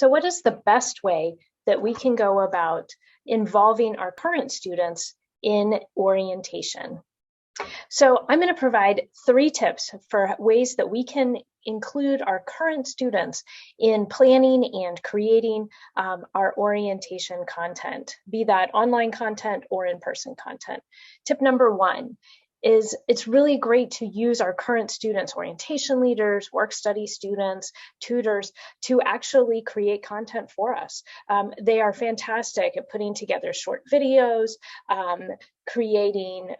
So what is the best way that we can go about involving our current students in orientation? So I'm going to provide 3 tips for ways that we can include our current students in planning and creating our orientation content, be that online content or in-person content. Tip number 1 is it's really great to use our current students, orientation leaders, work study students, tutors, to actually create content for us. They are fantastic at putting together short videos, creating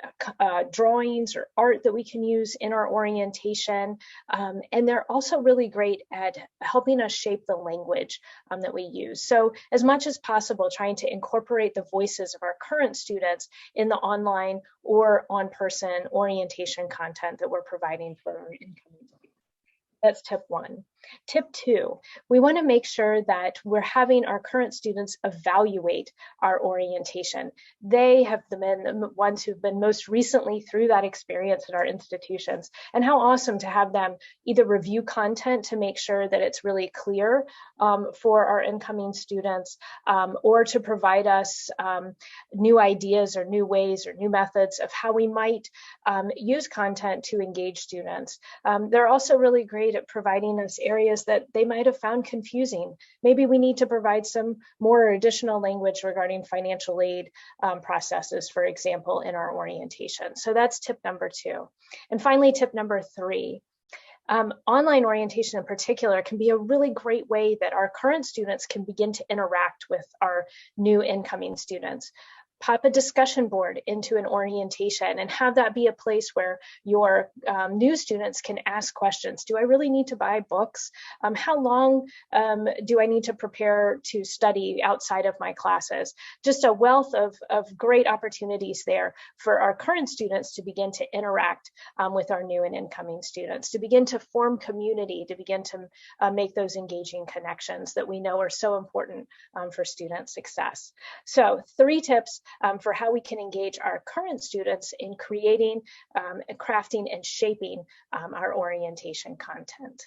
drawings or art that we can use in our orientation. And they're also really great at helping us shape the language that we use. So as much as possible, trying to incorporate the voices of our current students in the online or on-person orientation content that we're providing for our incoming students. That's tip 1. Tip 2, we want to make sure that we're having our current students evaluate our orientation. They have been the ones who've been most recently through that experience at our institutions, and how awesome to have them either review content to make sure that it's really clear for our incoming students, or to provide us new ideas or new ways or new methods of how we might use content to engage students. They're also really great at providing us areas that they might have found confusing. Maybe we need to provide some more additional language regarding financial aid processes, for example, in our orientation. So that's tip number 2. And finally, tip number 3. Online orientation in particular can be a really great way that our current students can begin to interact with our new incoming students. Pop a discussion board into an orientation and have that be a place where your new students can ask questions. Do I really need to buy books? How long do I need to prepare to study outside of my classes? Just a wealth of great opportunities there for our current students to begin to interact with our new and incoming students, to begin to form community, to begin to make those engaging connections that we know are so important for student success. So 3 tips for how we can engage our current students in creating, crafting, and shaping our orientation content.